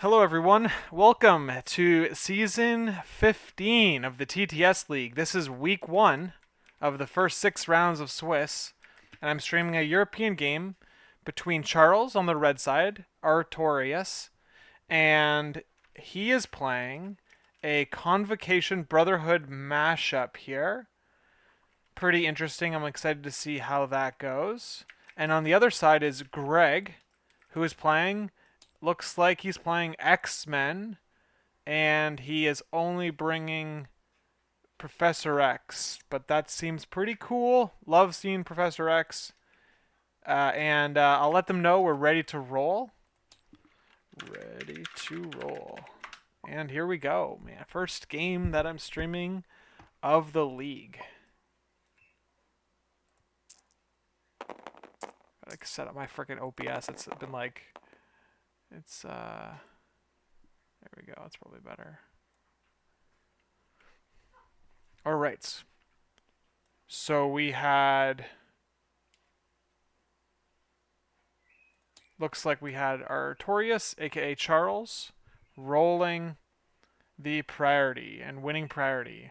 Hello, everyone. Welcome to Season 15 of the TTS League. This is Week 1 of the first 6 rounds of Swiss, and I'm streaming a European game between Charles on the red side, Artorias, and he is playing a Convocation Brotherhood mashup here. Pretty interesting. I'm excited to see how that goes. And on the other side is Greg, who is playing, looks like he's playing X-Men, and he is only bringing Professor X. But that seems pretty cool. Love seeing Professor X. And I'll let them know we're ready to roll. Ready to roll. And here we go, man. First game that I'm streaming of the league. Gotta set up my freaking OBS. It's been like, there we go. It's probably better. All right. So we had, looks like we had Artorias, aka Charles, rolling the priority and winning priority.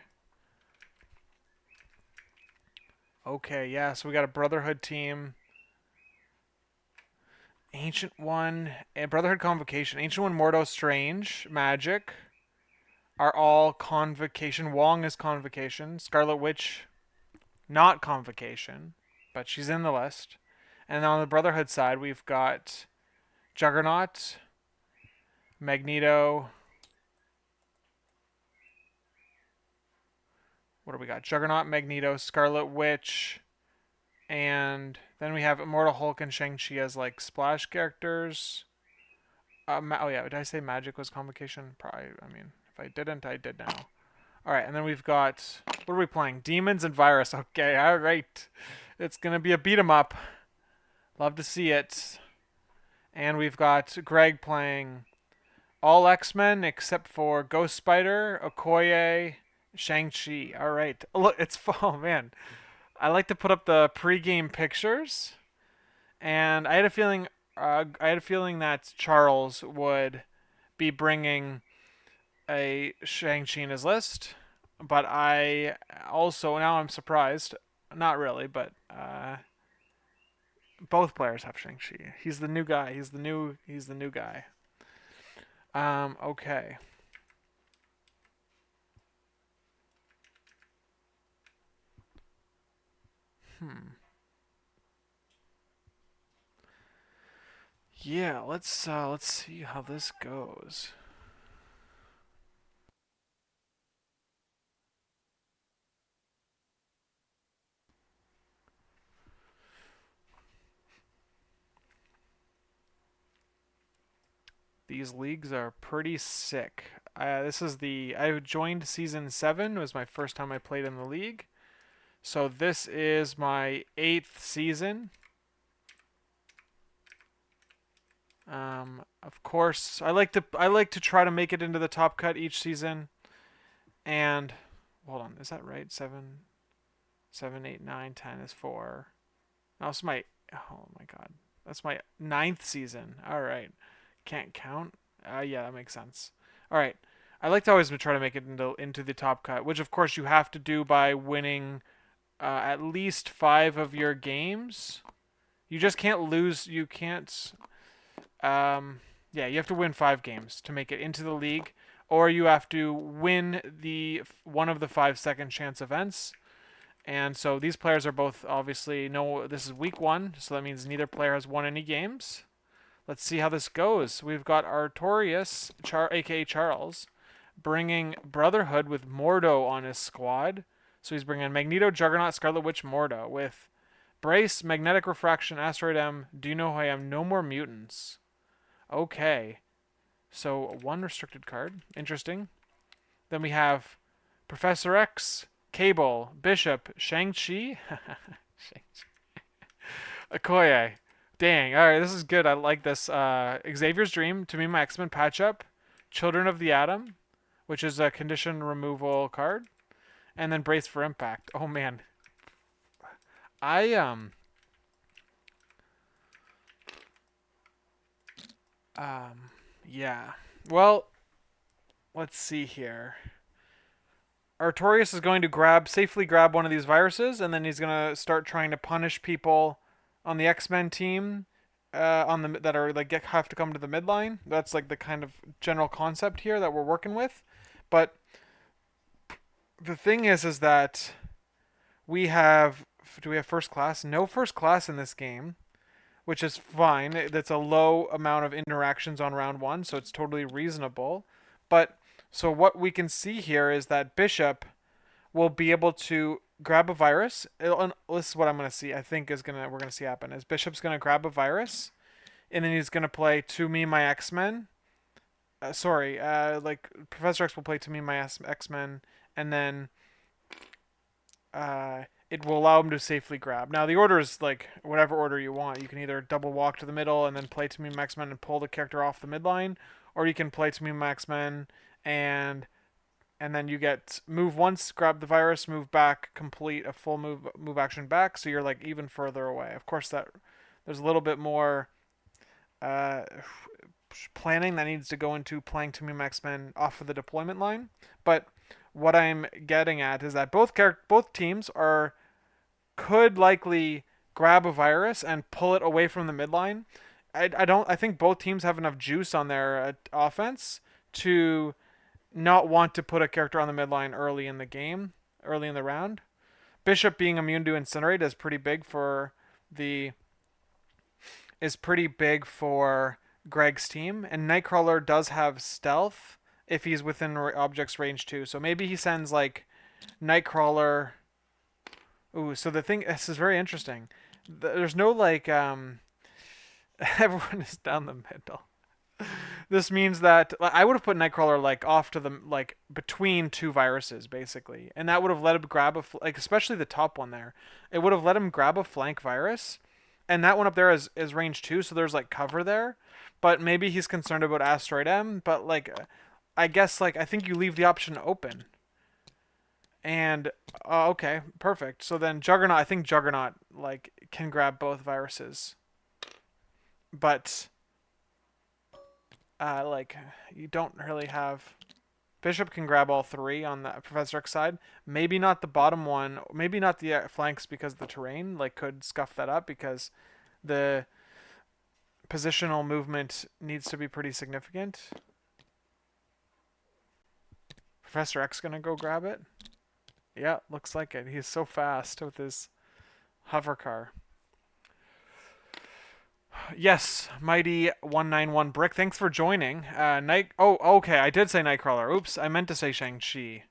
Okay, yeah, so we got a Brotherhood team. Ancient One, and Brotherhood Convocation. Ancient One, Mordo, Strange, Magic are all Convocation. Wong is Convocation. Scarlet Witch, not Convocation, but she's in the list. And on the Brotherhood side, we've got Juggernaut, Magneto. What do we got? Juggernaut, Magneto, Scarlet Witch, and then we have Immortal Hulk and Shang-Chi as like splash characters. Oh yeah, did I say Magic was Convocation? Probably. I mean, if I didn't, I did now. All right, and then we've got, what are we playing? Demons and Virus. Okay, all right. It's gonna be a beat 'em up. Love to see it. And we've got Greg playing all X-Men except for Ghost Spider, Okoye, Shang-Chi. All right. Look, it's oh man. I like to put up the pre-game pictures, and I had a feeling that Charles would be bringing a Shang-Chi in his list, but I also now I'm surprised. Not really, but both players have Shang-Chi. He's the new guy. He's the new guy. Okay. Yeah, let's see how this goes. These leagues are pretty sick. I joined season 7. It was my first time I played in the league. So this is my 8th season. Of course, I like to try to make it into the top cut each season. And hold on, is that right? 7, 7, 8, 9, 10 is 4. No, it's my, oh my god, that's my 9th season. All right, can't count. Yeah, that makes sense. All right, I like to always try to make it into the top cut, which of course you have to do by winning at least 5 of your games. You just can't lose. You can't. Yeah, you have to win 5 games to make it into the league, or you have to win the one of the 5 second chance events. And so these players are both obviously no. This is week 1, so that means neither player has won any games. Let's see how this goes. We've got Artorias, aka Charles, bringing Brotherhood with Mordo on his squad. So he's bringing Magneto, Juggernaut, Scarlet Witch, Mordo with Brace, Magnetic Refraction, Asteroid M, Do You Know Who I Am, No More Mutants. Okay. So one restricted card. Interesting. Then we have Professor X, Cable, Bishop, Shang-Chi. Shang-Chi. Okoye. Dang. All right, this is good. I like this. Xavier's Dream, To Me My X-Men Patch-Up, Children of the Atom, which is a condition removal card, and then Brace for Impact. Oh man. I yeah. Well, let's see here. Artorias is going to safely grab one of these viruses, and then he's going to start trying to punish people on the X-Men team on the that are have to come to the midline. That's like the kind of general concept here that we're working with. But the thing is that we have do we have first class? No first class in this game, which is fine. That's a low amount of interactions on round one, so it's totally reasonable. But so what we can see here is that Bishop will be able to grab a virus. This is what I'm going to see. I think we're going to see happen is Bishop's going to grab a virus, and then he's going to play To Me My X-Men. Like Professor X will play To Me My X-Men, and then it will allow him to safely grab. Now the order is like whatever order you want. You can either double walk to the middle and then play To Me My X-Men and pull the character off the midline, or you can play To Me My X-Men and then you get move once, grab the virus, move back, complete a full move action back, so you're like even further away. Of course, that there's a little bit more uh, planning that needs to go into playing To Me My X-Men off of the deployment line. But what I'm getting at is that both teams could likely grab a virus and pull it away from the midline. I think both teams have enough juice on their offense to not want to put a character on the midline early in the game, early in the round. Bishop being immune to incinerate is pretty big for Greg's team, and Nightcrawler does have stealth if he's within object's range too. So maybe he sends like Nightcrawler. Ooh, so this is very interesting. There's no like everyone is down the middle. This means that I would have put Nightcrawler like off to the like between two viruses basically, and that would have let him grab especially the top one there. It would have let him grab a flank virus, and that one up there is range 2, so there's like cover there. But maybe he's concerned about Asteroid M. But like, I guess like I think you leave the option open. And okay, perfect. So then Juggernaut, I think Juggernaut like can grab both viruses, but like you don't really have. Bishop can grab all three on the Professor X side. Maybe not the bottom one. Maybe not the flanks because the terrain like could scuff that up because the positional movement needs to be pretty significant. Professor X gonna go grab it. Yeah, looks like it. He's so fast with his hover car. Yes, Mighty 191 Brick. Thanks for joining. Oh, okay. I did say Nightcrawler. Oops, I meant to say Shang-Chi.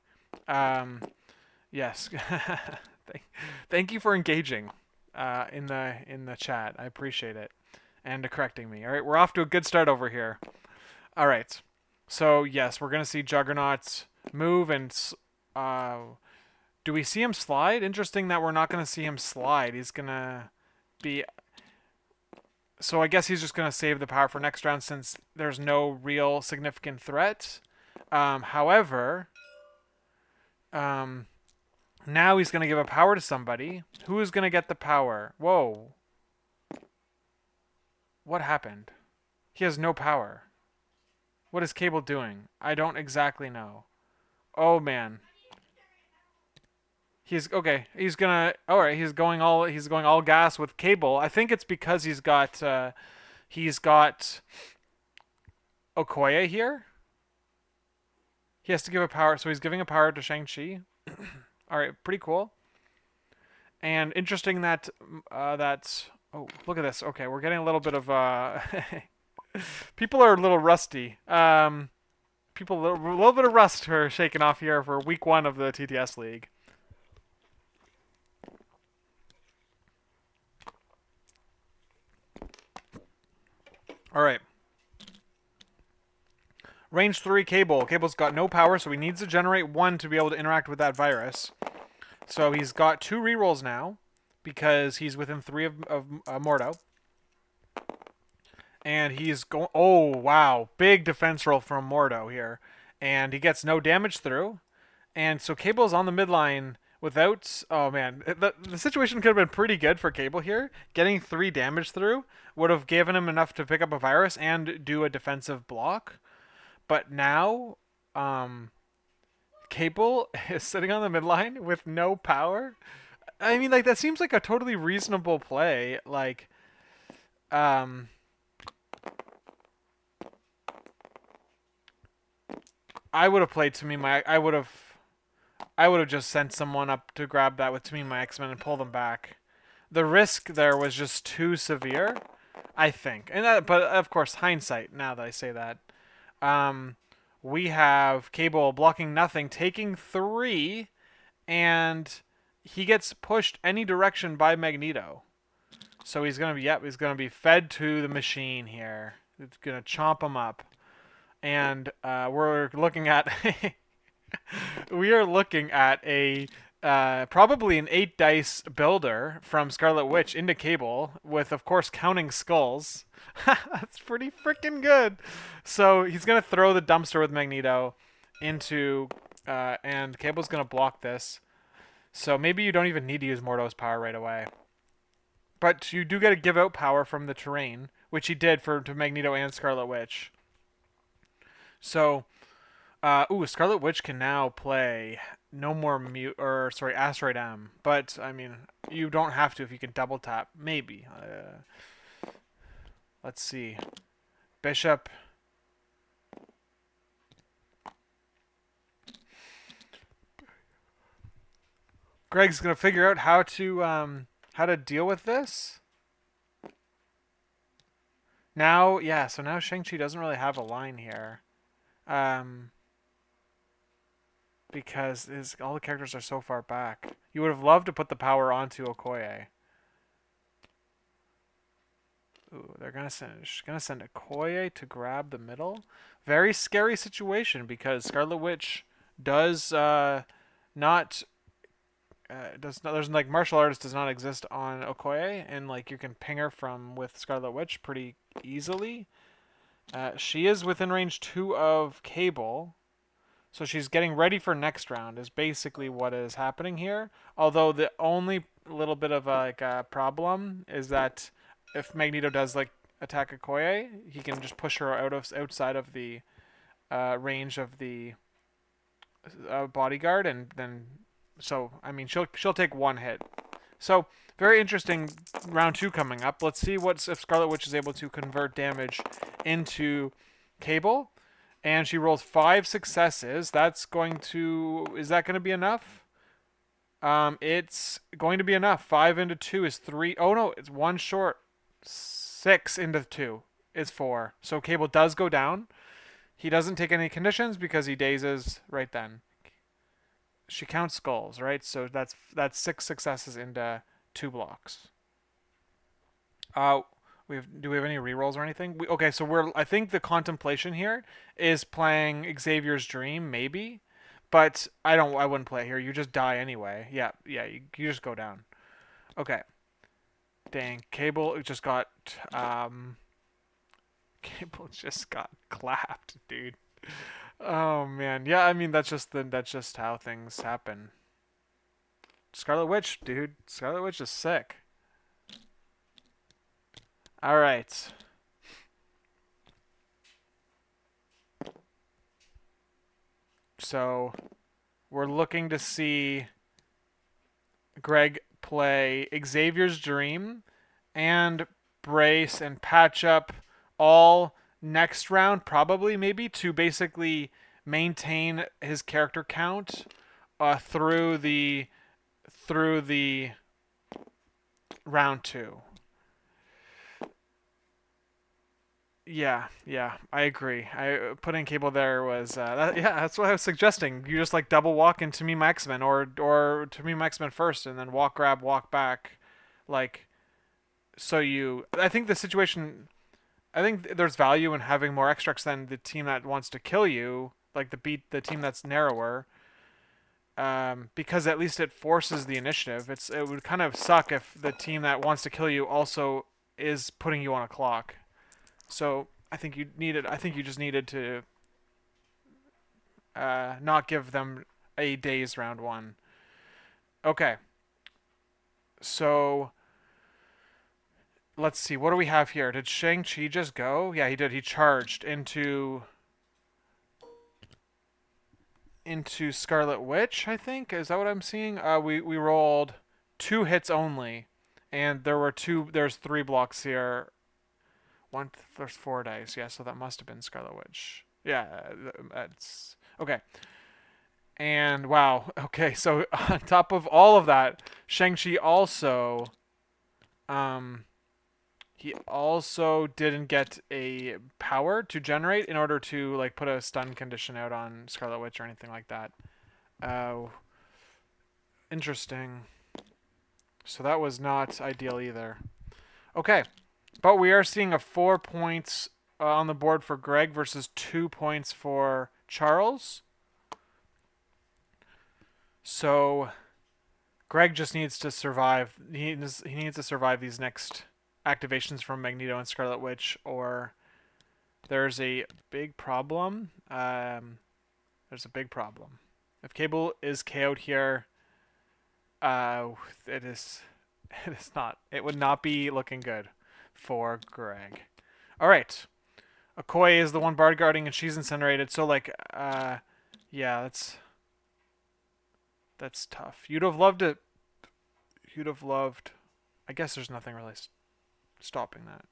Yes. Thank you for engaging in the chat. I appreciate it and correcting me. All right, we're off to a good start over here. All right. So yes, we're gonna see Juggernaut move and. Do we see him slide? Interesting that we're not gonna see him slide. He's gonna be. So I guess he's just going to save the power for next round since there's no real significant threat. However, now he's going to give a power to somebody. Who is going to get the power? Whoa. What happened? He has no power. What is Cable doing? I don't exactly know. Oh, man. He's okay. He's gonna. All right. He's going all gas with Cable. I think it's because he's got Okoye here. He has to give a power, so he's giving a power to Shang-Chi. All right, pretty cool. And interesting that oh, look at this. Okay, we're getting a little bit of people are a little rusty. A little bit of rust are shaking off here for week 1 of the TTS League. All right. Range 3 Cable. Cable's got no power, so he needs to generate 1 to be able to interact with that virus. So he's got 2 rerolls now because he's within 3 of Mordo. And he's going. Oh, wow. Big defense roll from Mordo here. And he gets no damage through. And so Cable's on the midline without. Oh, man. The situation could have been pretty good for Cable here. Getting 3 damage through would have given him enough to pick up a virus and do a defensive block. But now, Cable is sitting on the midline with no power. I mean, like that seems like a totally reasonable play. Like, um, I would have played to me my. I would have just sent someone up to grab that with to me my X-Men and pull them back. The risk there was just too severe, I think. And that, but of course, hindsight. Now that I say that, um, we have Cable blocking nothing, taking 3, and he gets pushed any direction by Magneto. So he's gonna be he's gonna be fed to the machine here. It's gonna chomp him up, and we're looking at we are looking at a probably an 8 dice builder from Scarlet Witch into Cable with, of course, counting skulls. That's pretty freaking good. So he's gonna throw the dumpster with Magneto into, and Cable's gonna block this. So maybe you don't even need to use Mordo's power right away. But you do get to give out power from the terrain, which he did to Magneto and Scarlet Witch. So, Scarlet Witch can now play no more Asteroid M. But I mean, you don't have to if you can double tap. Maybe. Let's see. Bishop. Greg's gonna figure out how to deal with this. Now, yeah, so now Shang-Chi doesn't really have a line here. Because all the characters are so far back. You would have loved to put the power onto Okoye. Ooh, they're gonna send Okoye to grab the middle. Very scary situation because Scarlet Witch does not there's like martial artist does not exist on Okoye, and like you can ping her from with Scarlet Witch pretty easily. She is within range 2 of Cable, so she's getting ready for next round is basically what is happening here. Although the only little bit of a problem is that if Magneto does like attack Okoye, he can just push her outside of the range of the bodyguard, and then so I mean she'll take 1 hit. So very interesting round 2 coming up. Let's see if Scarlet Witch is able to convert damage into Cable. And she rolls 5 successes. Is that going to be enough? It's going to be enough. 5 into 2 is 3. Oh no, it's 1 short. 6 into 2 is 4. So Cable does go down. He doesn't take any conditions because he dazes right then. She counts skulls, right? So that's 6 successes into 2 blocks. Do we have any rerolls or anything? Okay, so I think the contemplation here is playing Xavier's Dream, maybe, but I wouldn't play it here. You just die anyway. Yeah, you just go down. Okay. Dang, Cable just got clapped, dude. Oh man, yeah. I mean that's just how things happen. Scarlet Witch, dude. Scarlet Witch is sick. All right. So we're looking to see Greg play Xavier's Dream and Brace and Patch Up all next round, probably, maybe, to basically maintain his character count through the round 2. Yeah, I agree. Putting Cable there was that's what I was suggesting. You just like double walk into me X-Men or to me X-Men first and then walk back, like so you. I think the situation. I think there's value in having more extracts than the team that wants to kill you, like the team that's narrower. Because at least it forces the initiative. It would kind of suck if the team that wants to kill you also is putting you on a clock. So I think you just needed to not give them a daze round 1. Okay. So let's see. What do we have here? Did Shang-Chi just go? Yeah, he did. He charged into into Scarlet Witch, I think. Is that what I'm seeing? We rolled 2 hits only, and there's 3 blocks here. There's 4 dice. Yeah, so that must have been Scarlet Witch. Yeah, it's okay. And wow, okay, so on top of all of that, Shang-Chi also um he also didn't get a power to generate in order to like put a stun condition out on Scarlet Witch or anything like that. Oh, interesting. So that was not ideal either. Okay, but we are seeing a 4 points on the board for Greg versus 2 points for Charles. So Greg just needs to survive. He needs to survive these next activations from Magneto and Scarlet Witch, or there's a big problem. There's a big problem. If Cable is KO'd here, it is it is not. It would not be looking good for Greg. All right, Okoye is the one bard guarding, and she's incinerated. So like, yeah, that's tough. You'd have loved it. You'd have loved. I guess there's nothing really stopping that.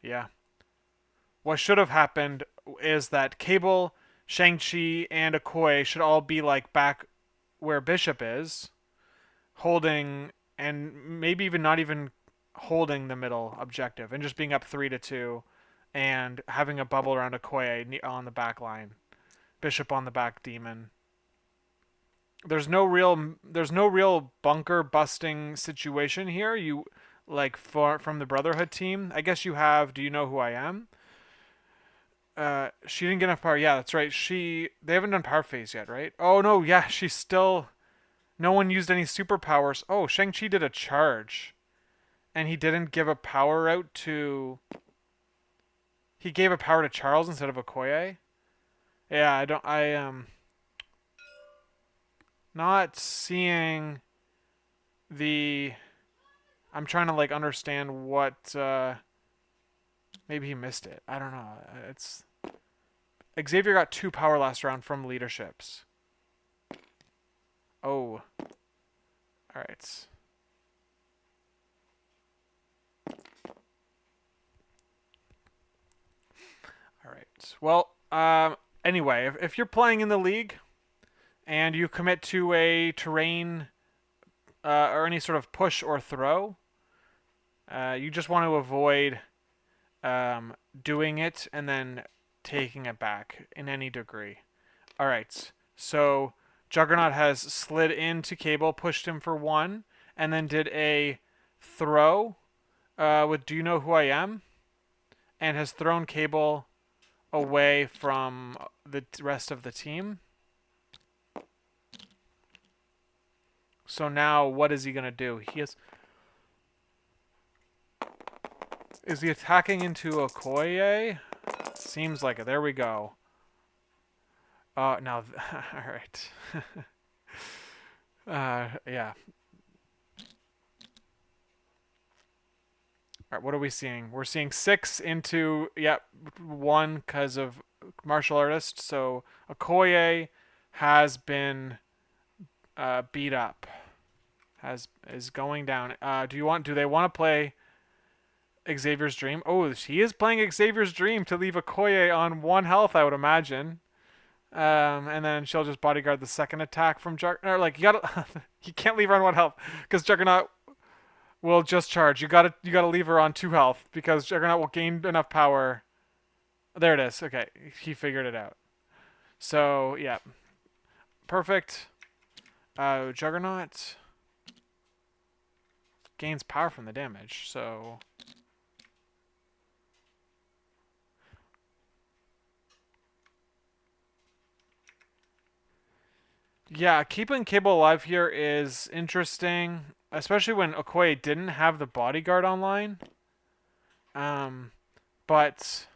Yeah. What should have happened is that Cable, Shang-Chi, and Okoye should all be like back where Bishop is, holding and maybe even not even holding the middle objective and just being up 3-2 and having a bubble around Okoye on the back line. Bishop on the back demon. There's no real bunker busting situation here. You like from the Brotherhood team. I guess you have Do You Know Who I Am? She didn't get enough power. Yeah, that's right. They haven't done power phase yet, right? Oh no, yeah, she's still no one used any superpowers. Oh, Shang-Chi did a charge. And he didn't give a power out to he gave a power to Charles instead of Okoye. Yeah, I am not seeing the I'm trying to like understand what maybe he missed it. I don't know. It's Xavier got 2 power last round from leaderships. Oh. All right. All right. Well, anyway, if you're playing in the league and you commit to a terrain or any sort of push or throw, you just want to avoid doing it and then taking it back in any degree. All right. So Juggernaut has slid into Cable, pushed him for 1, and then did a throw with Do You Know Who I Am? And has thrown Cable away from the rest of the team. So now what is he going to do? Is he attacking into Okoye? Seems like it. There we go. Now, all right. Yeah. All right, what are we seeing? We're seeing 6 into, 1 because of martial artist. So Okoye has been beat up. Is going down. Do they want to play Xavier's Dream? Oh, he is playing Xavier's Dream to leave Okoye on 1 health, I would imagine. And then she'll just bodyguard the second attack from Juggernaut. Like you can't leave her on 1 health because Juggernaut will just charge. You gotta leave her on 2 health because Juggernaut will gain enough power. There it is. Okay, he figured it out. So yeah, perfect. Juggernaut gains power from the damage. So yeah, keeping Cable alive here is interesting, especially when Okoye didn't have the bodyguard online. But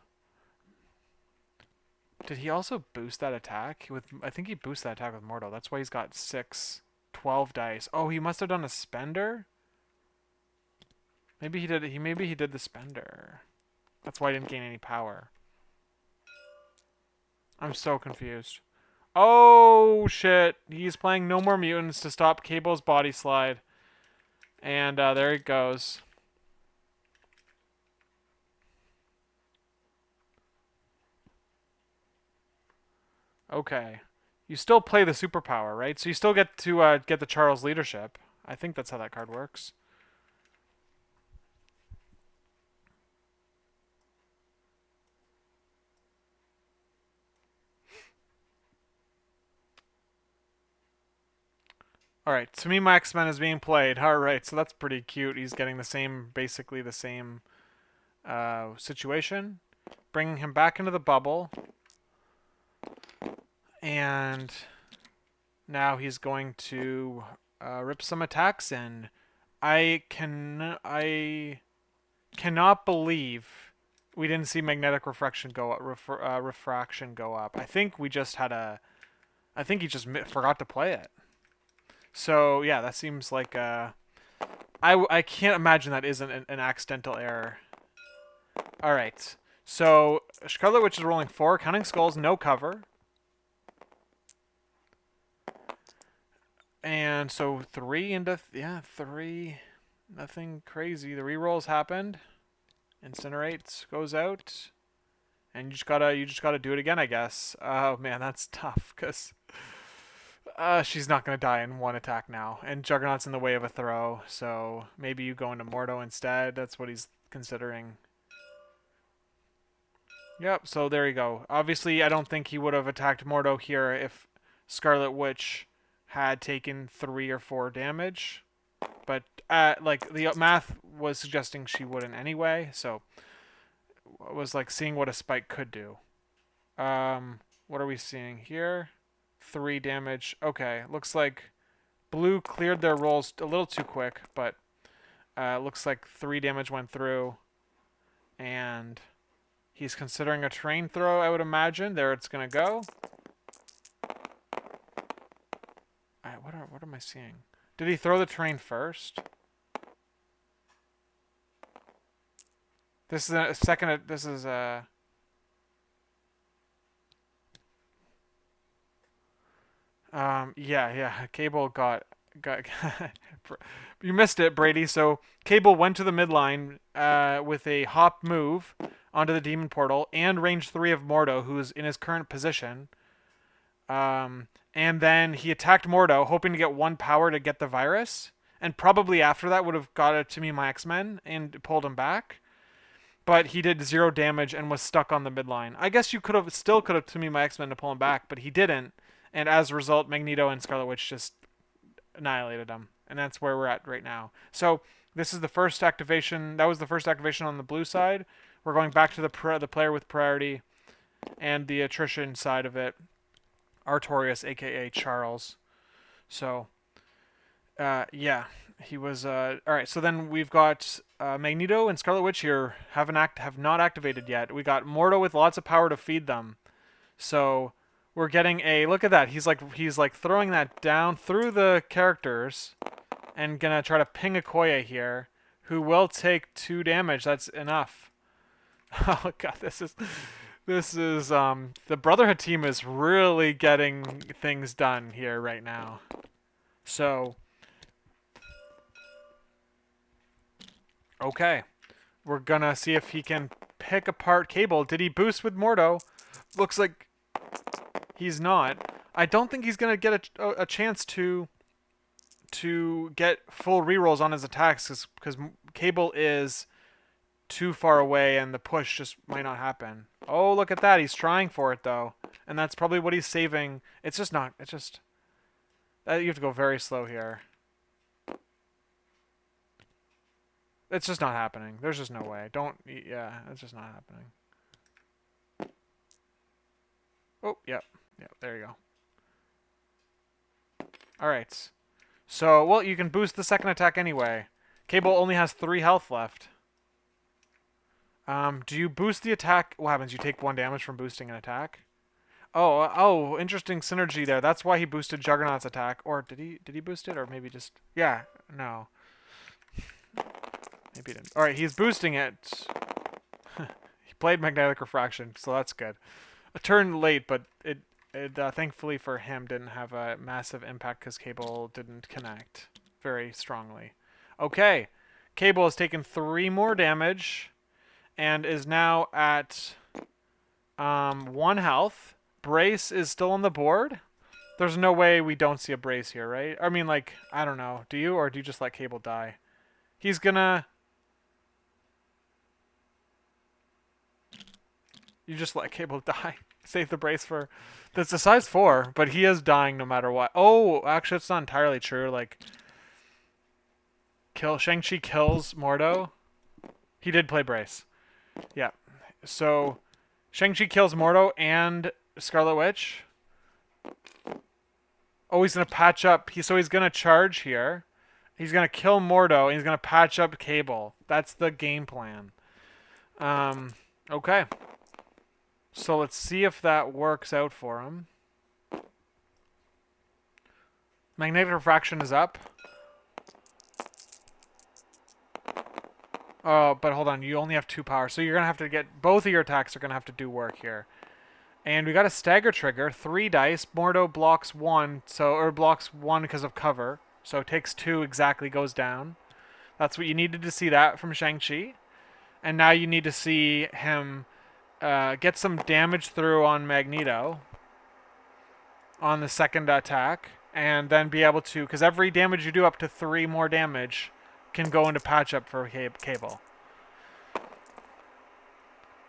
did he also boost that attack with? I think he boosted that attack with Mortal. That's why he's got 12 dice. Oh, he must have done a spender. Maybe he did. Maybe he did the spender. That's why he didn't gain any power. I'm so confused. Oh shit! He's playing No More Mutants to stop Cable's body slide, and there it goes. Okay. You still play the superpower, right? So you still get to get the Charles leadership. I think that's how that card works. Alright, to me, my X-Men is being played. Alright, so that's pretty cute. He's getting the same, basically the same situation. Bringing him back into the bubble. And now he's going to rip some attacks in. I cannot believe we didn't see magnetic refraction go up. Refraction go up. I think we just had a. I think he just forgot to play it. So yeah, that seems like I can't imagine that isn't an accidental error. All right. So Scarlet Witch is rolling 4, counting skulls, no cover. And so 3 into 3. Nothing crazy. The rerolls happened. Incinerates goes out, and you just gotta do it again, I guess. Oh man, that's tough because she's not gonna die in one attack now, and Juggernaut's in the way of a throw. So maybe you go into Mordo instead. That's what he's considering. Yep. So there you go. Obviously, I don't think he would have attacked Mordo here if Scarlet Witch had taken 3 or 4 damage. But like the math was suggesting she wouldn't anyway, so it was like seeing what a spike could do. What are we seeing here? 3 damage. Okay, looks like blue cleared their rolls a little too quick, but looks like 3 damage went through, and he's considering a train throw, I would imagine. There it's gonna go. What am I seeing? Did he throw the train first? This is a second. This is a. Yeah. Cable got. You missed it, Brady. So Cable went to the midline with a hop move onto the demon portal and range 3 of Mordo, who's in his current position. And then he attacked Mordo, hoping to get 1 power to get the virus, and probably after that would have got it to me my X-Men and pulled him back. But he did 0 damage and was stuck on the midline. I guess you could have to me my X-Men to pull him back, but he didn't. And as a result, Magneto and Scarlet Witch just annihilated him. And that's where we're at right now. So this is the first activation. That was the first activation on the blue side. We're going back to the player with priority and the attrition side of it. Artorias, a.k.a. Charles. So, yeah, he was... all right, so then we've got Magneto and Scarlet Witch here have not activated yet. We got Mordo with lots of power to feed them. So we're getting a... Look at that. He's like throwing that down through the characters and gonna try to ping Okoye here, who will take 2 damage. That's enough. Oh, God, this is... the Brotherhood team is really getting things done here right now. So, okay. We're gonna see if he can pick apart Cable. Did he boost with Mordo? Looks like he's not. I don't think he's gonna get a chance to get full rerolls on his attacks because Cable is too far away and the push just might not happen. Oh, look at that. He's trying for it, though. And that's probably what he's saving. It's just not... It's just... you have to go very slow here. It's just not happening. There's just no way. Don't... Yeah, it's just not happening. Oh, yep. Yep, there you go. Alright. So, well, you can boost the second attack anyway. Cable only has 3 health left. Do you boost the attack? What happens? You take 1 damage from boosting an attack? Oh, interesting synergy there. That's why he boosted Juggernaut's attack. Or did he boost it? Or maybe just... Yeah, no. Maybe he didn't. All right, he's boosting it. He played Magnetic Refraction, so that's good. A turn late, but it thankfully for him didn't have a massive impact because Cable didn't connect very strongly. Okay, Cable has taken 3 more damage and is now at 1 health. Brace is still on the board. There's no way we don't see a brace here, right? I mean, like, I don't know. Do you, or do you just let Cable die? He's gonna... You just let Cable die. Save the brace for... That's a size 4, but he is dying no matter what. Oh, actually, it's not entirely true. Like, Shang-Chi kills Mordo. He did play brace. Yeah. So, Shang-Chi kills Mordo and Scarlet Witch. Oh, he's going to patch up. So he's going to charge here. He's going to kill Mordo, and he's going to patch up Cable. That's the game plan. Okay. So let's see if that works out for him. Magnetic Refraction is up. Oh, but hold on. You only have 2 power. So you're going to have to get... Both of your attacks are going to have to do work here. And we got a stagger trigger. 3 dice. Mordo blocks 1. Or blocks 1 because of cover. So takes 2 exactly, goes down. That's what you needed to see that from Shang-Chi. And now you need to see him get some damage through on Magneto. On the second attack. And then be able to... Because every damage you do up to 3 more damage... can go into patch up for Cable.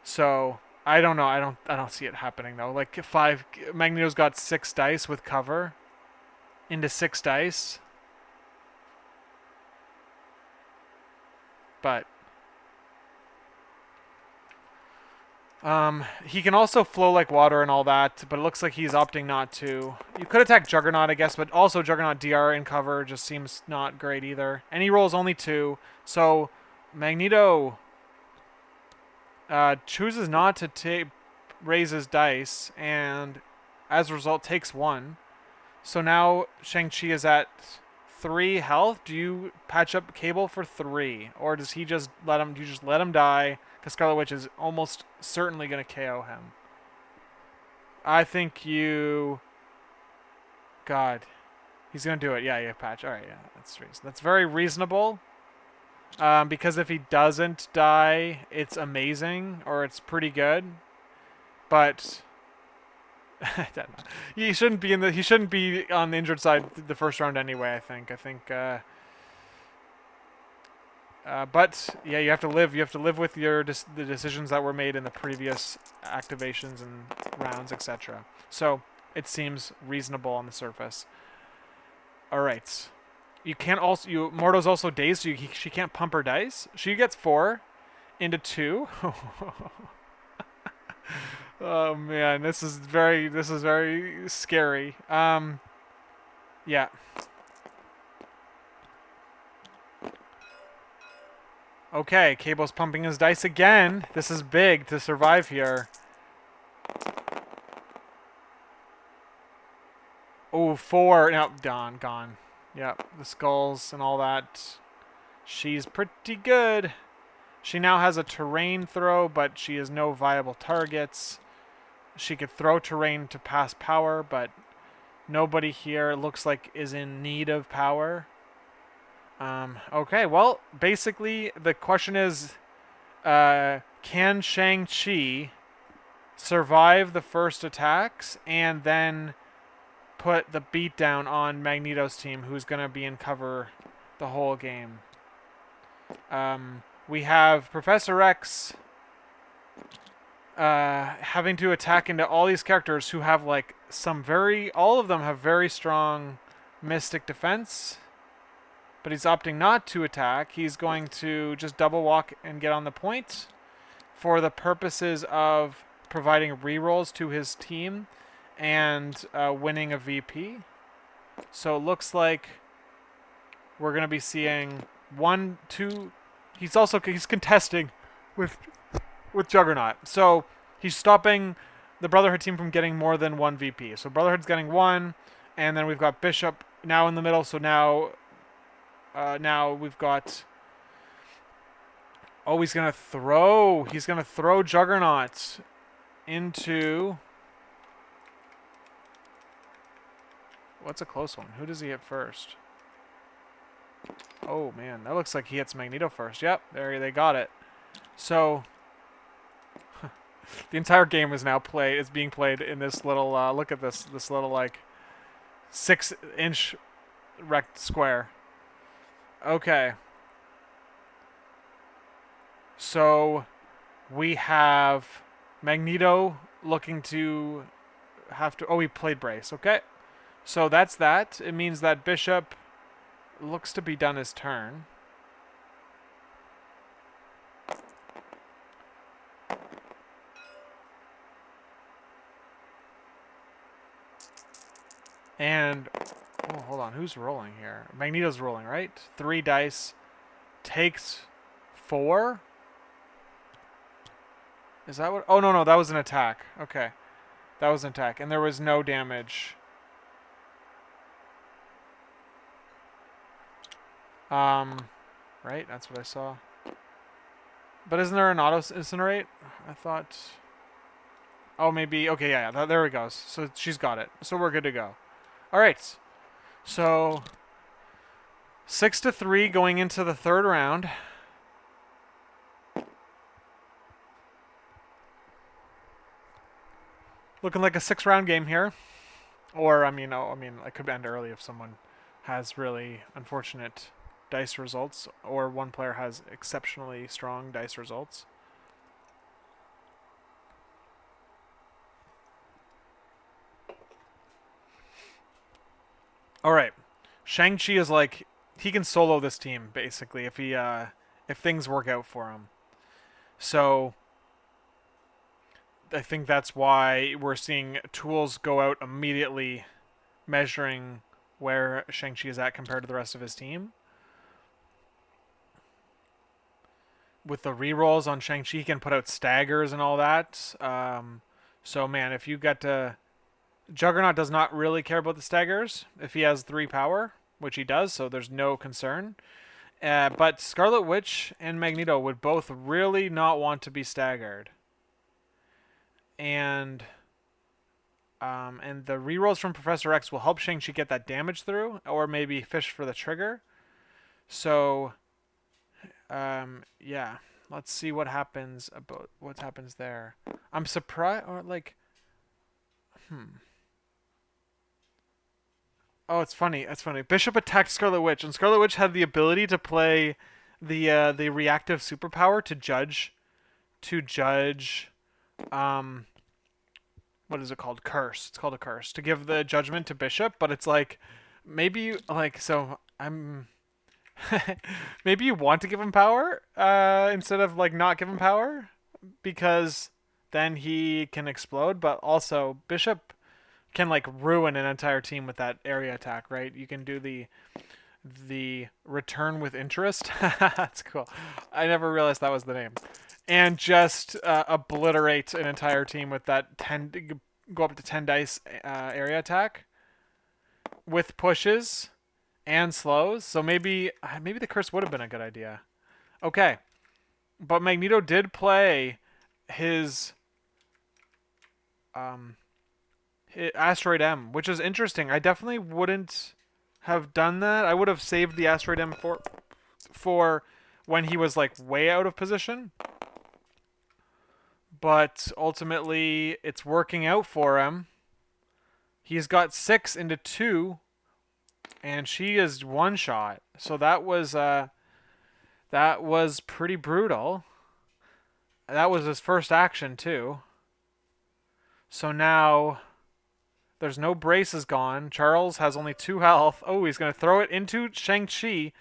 So I don't know. I don't see it happening though. Like 5, Magneto's got 6 dice with cover into 6 dice, but he can also flow like water and all that, but it looks like he's opting not to. You could attack Juggernaut, I guess, but also Juggernaut DR in cover just seems not great either. And he rolls only 2, so Magneto chooses not to raise his dice, and as a result takes 1. So now Shang-Chi is at 3 health. Do you patch up Cable for 3, or does he just let him? Do you just let him die? Because Scarlet Witch is almost certainly going to KO him. I think you... God. He's going to do it. Yeah, yeah, patch. All right, yeah, that's very reasonable. Because if he doesn't die, it's amazing, or it's pretty good. But... he shouldn't be he shouldn't be on the injured side the first round anyway, I think. But yeah, you have to live with the decisions that were made in the previous activations and rounds, etc. So it seems reasonable on the surface. All right, you can't also Mordo's also dazed, so she can't pump her dice. She gets 4 into 2. Oh man, this is very scary. Yeah. Okay, Cable's pumping his dice again. This is big to survive here. Oh, 4. Nope, gone. Yep, the skulls and all that. She's pretty good. She now has a terrain throw, but she has no viable targets. She could throw terrain to pass power, but nobody here looks like is in need of power. Okay, well, basically the question is, can Shang-Chi survive the first attacks and then put the beatdown on Magneto's team, who's going to be in cover the whole game? We have Professor X having to attack into all these characters who have like all of them have very strong mystic defense. But he's opting not to attack. He's going to just double walk and get on the point for the purposes of providing rerolls to his team and winning a VP. So it looks like we're going to be seeing 1, 2... He's contesting with Juggernaut. So he's stopping the Brotherhood team from getting more than 1 VP. So Brotherhood's getting 1, and then we've got Bishop now in the middle. So now we've got Oh, he's gonna throw. He's gonna throw Juggernaut into. What's a close one? Who does he hit first? Oh man, that looks like he hits Magneto first. Yep, there they got it. So the entire game is now played. Is being played in this little. Look at this. This little like 6-inch rect square. Okay. So we have Magneto looking to have to. Oh, he played brace. Okay. So that's that. It means that Bishop looks to be done his turn. And, oh, hold on. Who's rolling here? Magneto's rolling, right? 3 dice. Takes 4? Is that what? Oh, no, that was an attack. Okay. That was an attack. And there was no damage. Right? That's what I saw. But isn't there an auto-incinerate? I thought... Oh, maybe... Okay, yeah, there it goes. So she's got it. So we're good to go. Alright. So... 6-3 going into the third round. Looking like a 6-round game here. Or, I mean, it could end early if someone has really unfortunate dice results, or one player has exceptionally strong dice results. All right, Shang-Chi is like, he can solo this team basically if he if things work out for him. So I think that's why we're seeing tools go out immediately, measuring where Shang-Chi is at compared to the rest of his team. With the rerolls on Shang-Chi, he can put out staggers and all that. So, man, if you got to... Juggernaut does not really care about the staggers if he has 3 power, which he does, so there's no concern. But Scarlet Witch and Magneto would both really not want to be staggered. And the rerolls from Professor X will help Shang-Chi get that damage through, or maybe fish for the trigger. So... yeah. Let's see what happens there. I'm surprised, or like, Oh, it's funny. It's funny. Bishop attacked Scarlet Witch, and Scarlet Witch had the ability to play the reactive superpower to judge, what is it called? Curse. It's called a curse to give the judgment to Bishop, but it's like, maybe like so I'm. Maybe you want to give him power instead of like not give him power, because then he can explode. But also Bishop can like ruin an entire team with that area attack, right? You can do the return with interest. That's cool. I never realized that was the name. And just obliterate an entire team with that 10, go up to 10 dice area attack with pushes and slows. So maybe the curse would have been a good idea. Okay. But Magneto did play his Asteroid M, which is interesting. I definitely wouldn't have done that. I would have saved the Asteroid M for when he was like way out of position. But ultimately it's working out for him. He's got 6 into 2. And she is 1 shot. So that was pretty brutal. That was his first action too. So now there's no braces gone. Charles has only 2 health. Oh, he's going to throw it into Shang-Chi.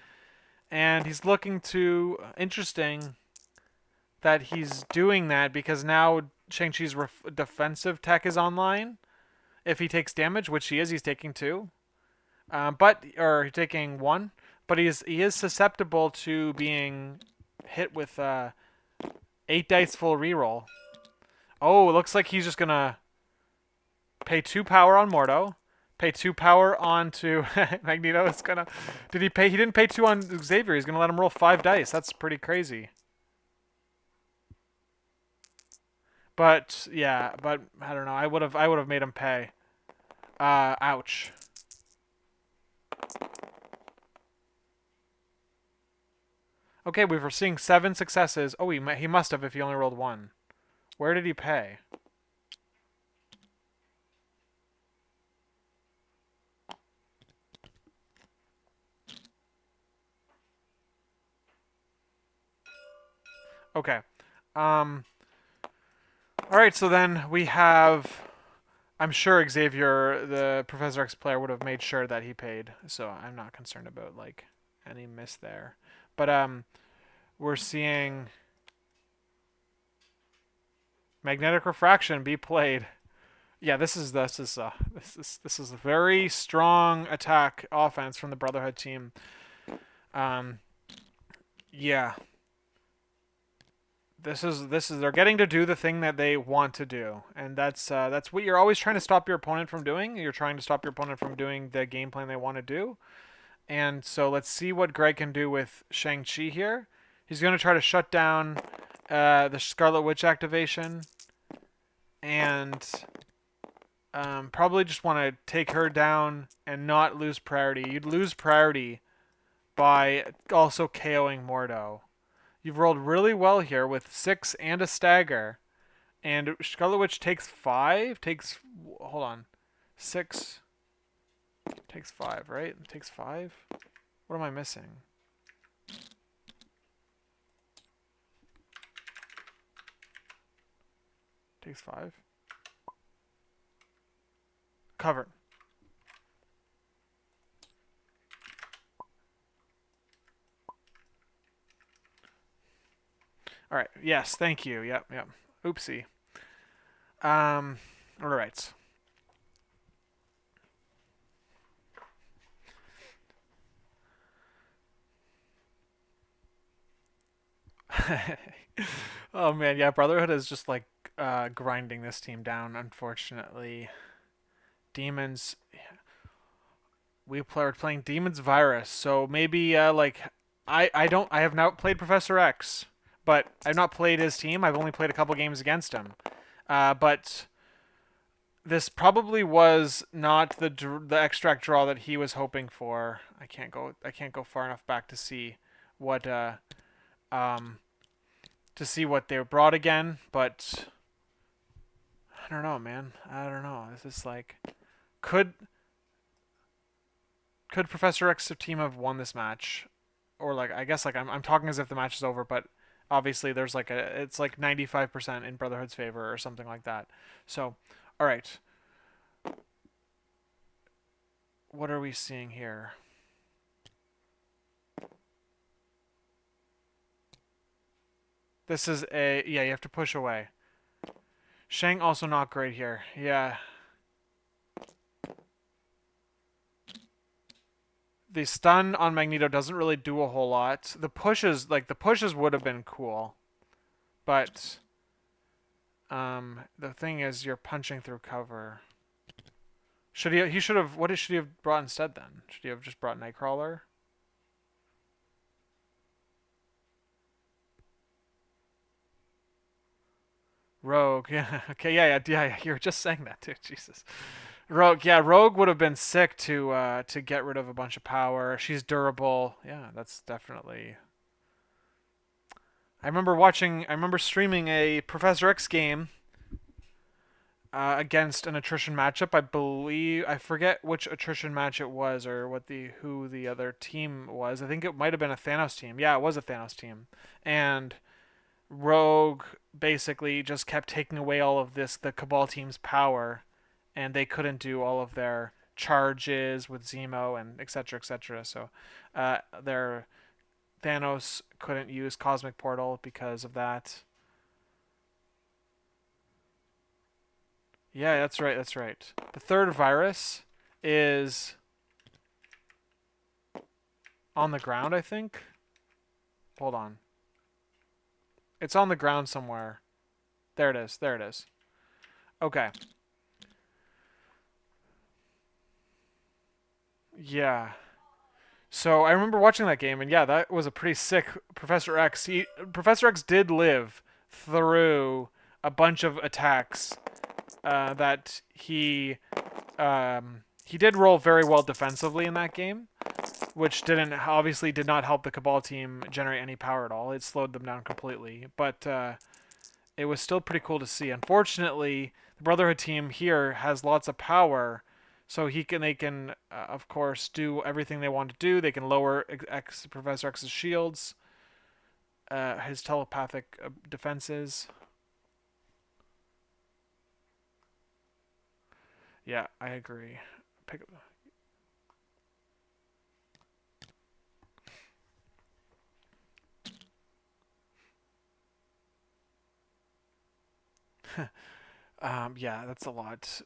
And he's looking to... Interesting that he's doing that, because now Shang-Chi's defensive tech is online. If he takes damage, which he is, he's taking 2. He's taking 1, but he is susceptible to being hit with 8 dice full reroll. Oh, it looks like he's just gonna pay 2 power on Mordo, pay 2 power onto Magneto. Is gonna. Did he pay? He didn't pay 2 on Xavier. He's gonna let him roll 5 dice. That's pretty crazy. But yeah, but I don't know. I would have made him pay. Ouch. Okay, we were seeing 7 successes. Oh, he must have if he only rolled 1. Where did he pay? Okay. Um. All right. So then we have. I'm sure Xavier, the Professor X player, would have made sure that he paid. So I'm not concerned about like any miss there. But we're seeing magnetic refraction be played. Yeah, this is a very strong attack offense from the Brotherhood team. Um, yeah, this is they're getting to do the thing that they want to do, and that's what you're always trying to stop your opponent from doing. You're trying to stop your opponent from doing the game plan they want to do. And so let's see what Greg can do with Shang-Chi here. He's going to try to shut down the Scarlet Witch activation, and probably just want to take her down and not lose priority. You'd lose priority by also KOing Mordo. You've rolled really well here with 6 and a stagger. And Scarlet Witch takes 5? Hold on. 6 takes 5, right? Takes 5? What am I missing? Takes 5? Covered. All right. Yes, thank you. Yep. Oopsie. All right. Oh man, yeah, Brotherhood is just like grinding this team down, unfortunately. Demons, we're playing Demons Virus, so maybe like I have not played Professor X, but I've not played his team. I've only played a couple games against him. But this probably was not the extract draw that he was hoping for. I can't go far enough back to see what um they brought again, but I don't know, man. I don't know. This is like could Professor X's team have won this match? Or like I guess like I'm talking as if the match is over, but obviously there's like it's like 95% in Brotherhood's favor or something like that. So, all right. What are we seeing here? This is yeah, you have to push away. Shang also not great here. Yeah. The stun on Magneto doesn't really do a whole lot. The pushes would have been cool. But the thing is you're punching through cover. Should what should he have brought instead then? Should he have just brought Nightcrawler? Rogue, yeah, okay, yeah. You were just saying that too, Jesus. Rogue, yeah, Rogue would have been sick to get rid of a bunch of power. She's durable, yeah. That's definitely. I remember streaming a Professor X game against an attrition matchup. I forget which attrition match it was or who the other team was. I think it might have been a Thanos team. Yeah, it was a Thanos team, and Rogue basically just kept taking away all of the Cabal team's power, and they couldn't do all of their charges with Zemo and etc. etc. So their Thanos couldn't use Cosmic Portal because of that. Yeah, that's right. That's right. The third virus is on the ground, I think. Hold on. It's on the ground somewhere. There it is. There it is. Okay. Yeah. So I remember watching that game, and yeah, that was a pretty sick Professor X. Professor X did live through a bunch of attacks that he did roll very well defensively in that game, which obviously did not help the Cabal team generate any power at all. It slowed them down completely, but it was still pretty cool to see. Unfortunately, the Brotherhood team here has lots of power, so they can of course do everything they want to do. They can lower Professor X's shields, his telepathic defenses. Yeah, I agree. Pick yeah, that's a lot.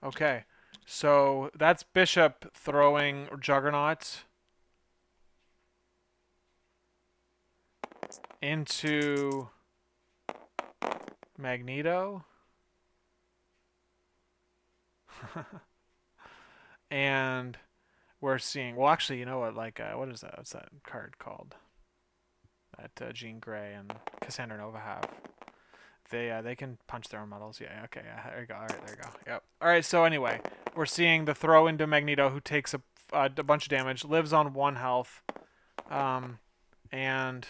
Okay, so that's Bishop throwing Juggernaut into Magneto. And we're seeing, well, actually, you know what? Like, what is that? What's that card called? That Jean Grey and Cassandra Nova have. They can punch their own medals. Yeah, okay, yeah, there you go. All right, there you go. Yep. All right, so anyway, we're seeing the throw into Magneto, who takes a bunch of damage, lives on 1 health, and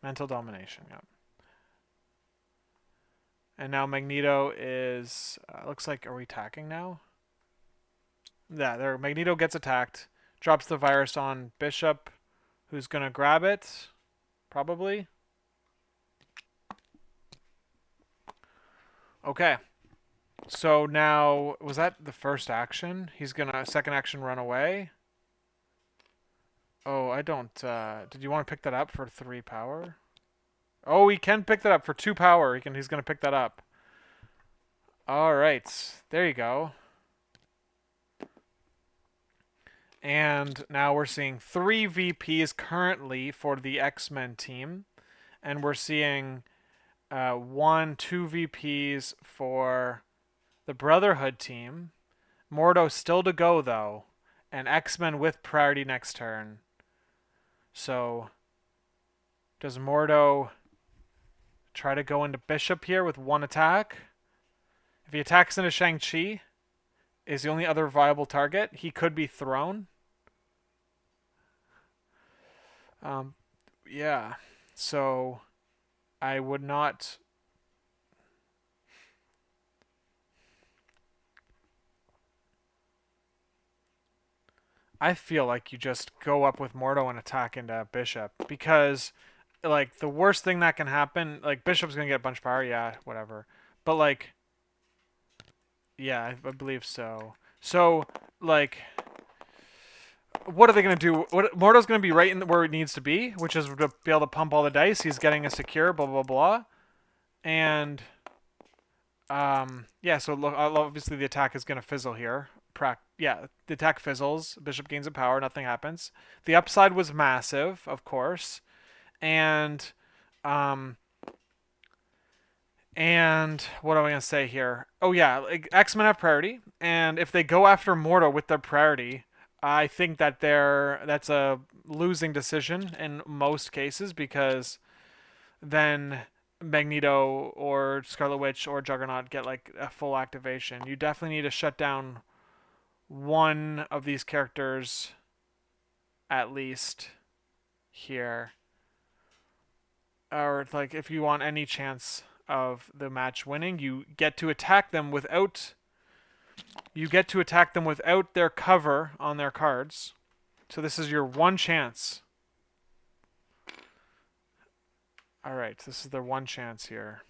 mental domination. Yep. And now Magneto is, looks like, are we attacking now? Yeah, there. Magneto gets attacked, drops the virus on Bishop, who's gonna grab it, probably. Okay. So now, was that the first action? He's gonna second action run away. Oh, I don't. Did you want to pick that up for 3 power? Oh, he can pick that up for 2 power. He's gonna pick that up. All right, there you go. And now we're seeing 3 VPs currently for the X-Men team, and we're seeing 2 VPs for the Brotherhood team. Mordo still to go though, and X-Men with priority next turn. So, does Mordo try to go into Bishop here with 1 attack? If he attacks into Shang-Chi, is the only other viable target. He could be thrown. Yeah. So, I would not. I feel like you just go up with Mordo and attack into Bishop, because like the worst thing that can happen, like Bishop's gonna get a bunch of power, yeah, whatever. But like, yeah, I believe so. So like, what are they gonna do? Mordo's gonna be right in where it needs to be, which is to be able to pump all the dice. He's getting a secure, blah blah blah, and yeah. So look, obviously the attack is gonna fizzle here. Yeah, the attack fizzles. Bishop gains a power. Nothing happens. The upside was massive, of course, and and what am I gonna say here? Oh yeah, like, X-Men have priority, and if they go after Mordo with their priority, I think that that's a losing decision in most cases, because then Magneto or Scarlet Witch or Juggernaut get like a full activation. You definitely need to shut down one of these characters at least here, or like if you want any chance of the match winning, you get to attack them without their cover on their cards. So this is your one chance. All right, this is their one chance here.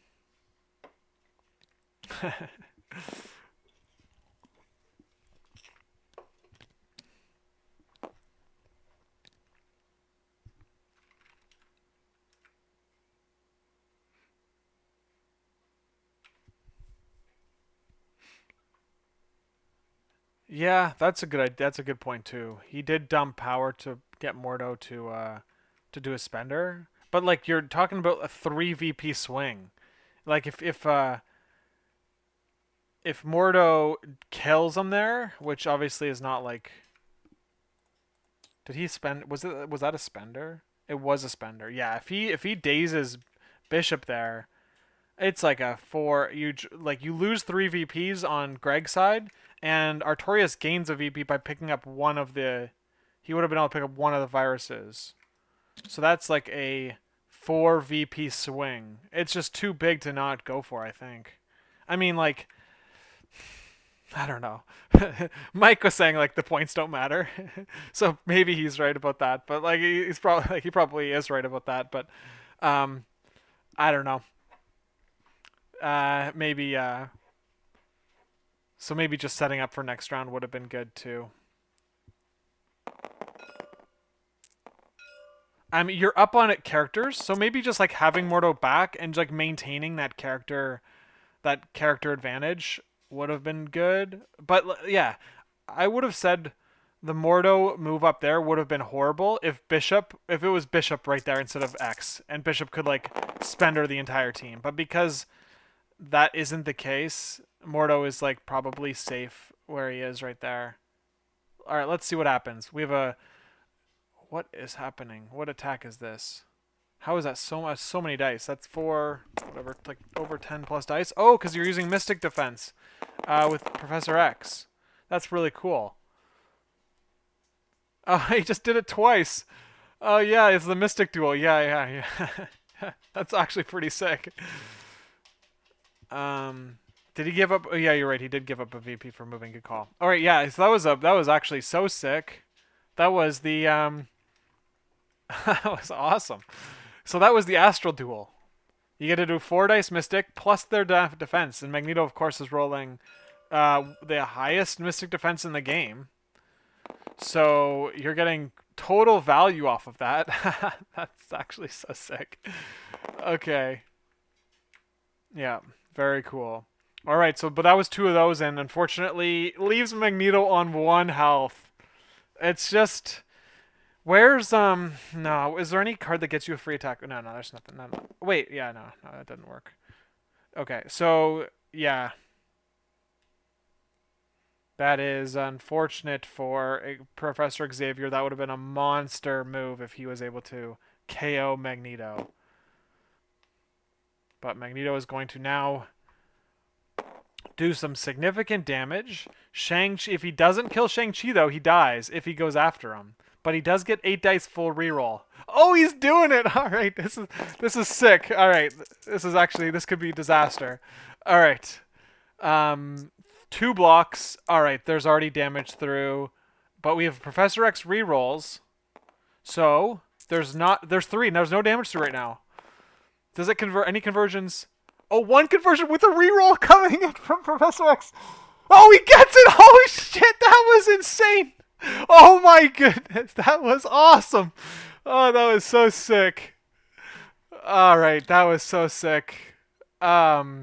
Yeah, that's a good point too. He did dump power to get Mordo to do a spender, but like you're talking about a 3 VP swing. Like if if Mordo kills him there, which obviously is not like, did he spend? Was that a spender? It was a spender. Yeah. If he dazes Bishop there, it's like a four. You lose 3 VPs on Greg's side, and Artorias gains a VP by picking up one of the. He would have been able to pick up one of the viruses. So that's like a 4 VP swing. It's just too big to not go for, I think. I mean, like, I don't know. Mike was saying like the points don't matter, so maybe he's right about that. But like he's probably he probably is right about that. But um, I don't know. Maybe so maybe just setting up for next round would have been good too. I mean, you're up on it characters, so maybe just like having Mordo back and like maintaining that character advantage would have been good. But yeah, I would have said the Mordo move up there would have been horrible if it was Bishop right there instead of X, and Bishop could like spender the entire team. But because that isn't the case, Mordo is like probably safe where he is right there. All right, let's see what happens. We have a what is happening? What attack is this? How is that so much? So many dice. That's four, whatever, like over 10 plus dice. Oh, because you're using Mystic Defense with Professor X. That's really cool. Oh, he just did it twice. Oh yeah, it's the Mystic Duel. Yeah. That's actually pretty sick. Did he give up? Oh yeah, you're right. He did give up a VP for moving. Good call. All right, yeah. So that was actually so sick. That was the that was awesome. So that was the Astral Duel. You get to do 4 dice Mystic plus their defense, and Magneto, of course, is rolling the highest Mystic defense in the game. So you're getting total value off of that. That's actually so sick. Okay. Yeah, very cool. All right, so but that was 2 of those, and unfortunately leaves Magneto on 1 health. It's just. Where's no, is there any card that gets you a free attack? No, there's nothing. No. Wait, yeah, no, that didn't work. Okay, so yeah. That is unfortunate for Professor Xavier. That would have been a monster move if he was able to KO Magneto. But Magneto is going to now do some significant damage. Shang-Chi, if he doesn't kill Shang-Chi though, he dies if he goes after him. But he does get 8 dice full reroll. Oh, he's doing it! All right, this is sick. All right, this could be disaster. All right, 2 blocks. All right, there's already damage through, but we have Professor X rerolls, so there's 3. And there's no damage through right now. Does it convert any conversions? Oh, 1 conversion with a reroll coming in from Professor X. Oh, he gets it! Holy shit, that was insane! Oh my goodness, that was awesome. Oh, that was so sick. All right, that was so sick. Oh,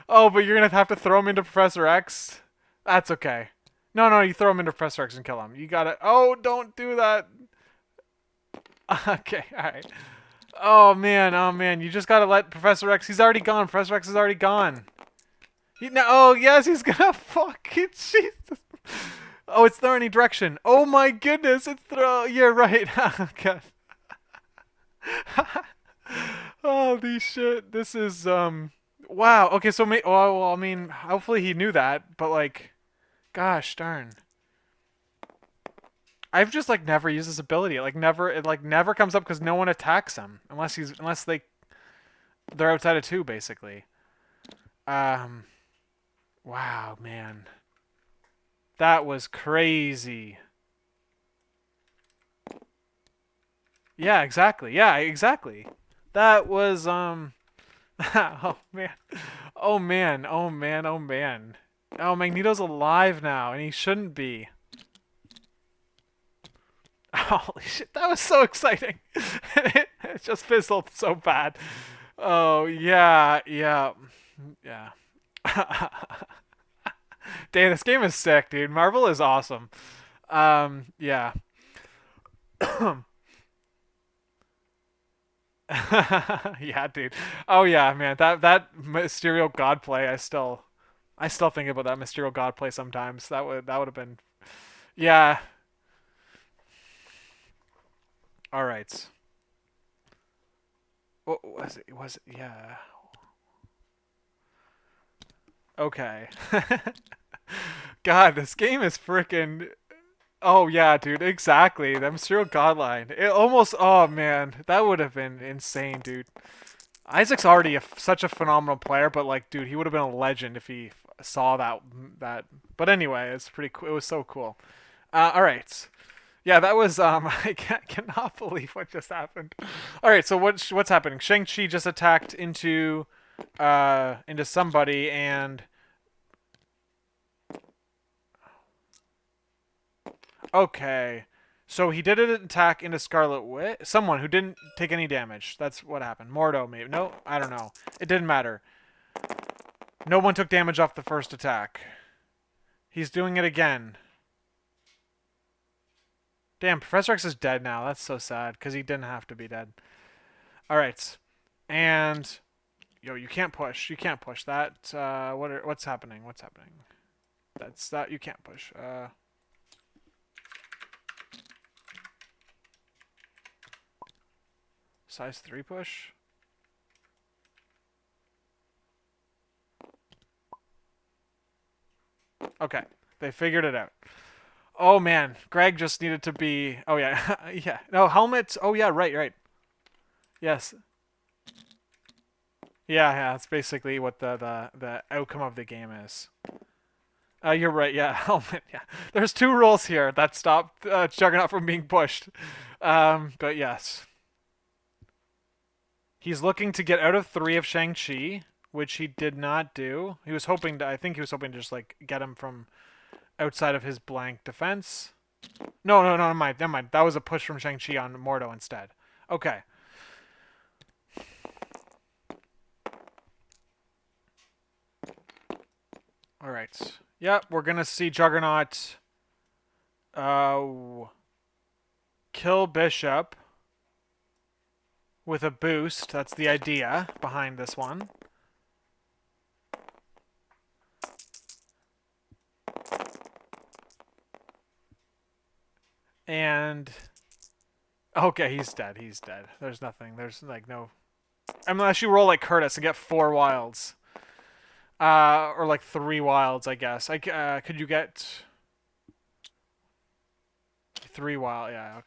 but you're going to have to throw him into Professor X? That's okay. No, you throw him into Professor X and kill him. You got it. Oh, don't do that. Okay, all right. Oh man, you just got to let Professor X, he's already gone. Professor X is already gone. Oh, yes, he's going to fucking Jesus. Oh, it's throw any direction. Oh my goodness, it's throw. You're right. God. Holy shit. This is wow. Okay, so well, I mean, hopefully he knew that, but like, gosh darn. I've just like never used this ability. It never comes up because no one attacks him unless they're outside of 2 basically. Wow, man. That was crazy. Yeah, exactly. That was oh man. Oh man. Oh, Magneto's alive now and he shouldn't be. Holy shit, that was so exciting. It just fizzled so bad. Oh, yeah. Damn, this game is sick, dude. Marvel is awesome. Yeah. Yeah, dude. Oh yeah, man. That Mysterio God play, I still I still think about that Mysterio God play sometimes. That would have been, yeah. All right. What was it? Was it? Yeah. Okay. God, this game is freaking. Oh yeah, dude. Exactly. That Mysterio God line. It almost. Oh man, that would have been insane, dude. Isaac's already such a phenomenal player, but like, dude, he would have been a legend if he saw that. But anyway, it's pretty cool. It was so cool. All right. Yeah, that was cannot believe what just happened. All right, so what's happening? Shang-Chi just attacked into somebody, and okay. So he did an attack into Scarlet Witch, someone who didn't take any damage. That's what happened. Mordo maybe. No, I don't know. It didn't matter. No one took damage off the first attack. He's doing it again. Damn, Professor X is dead now. That's so sad because he didn't have to be dead. All right. And yo, you can't push. You can't push that. What's happening? What's happening? That's that you can't push. Size 3 push. Okay, they figured it out. Oh man, Greg just needed to be. Oh yeah, yeah. No helmets. Oh yeah, right. Yes. Yeah. That's basically what the outcome of the game is. You're right. Yeah, helmet. Yeah. There's two rules here that stop Juggernaut from being pushed. But yes, he's looking to get out of 3 of Shang-Chi, which he did not do. He was hoping to. I think he was hoping to just like get him from outside of his blank defense. No, never mind. That was a push from Shang-Chi on Mordo instead. Okay. All right. Yep, we're gonna see Juggernaut kill Bishop with a boost. That's the idea behind this one. And okay, he's dead. He's dead. There's nothing. There's like no. Unless you roll like Curtis and get 4 wilds. Or like 3 wilds, I guess. Could you get 3 wild? Yeah,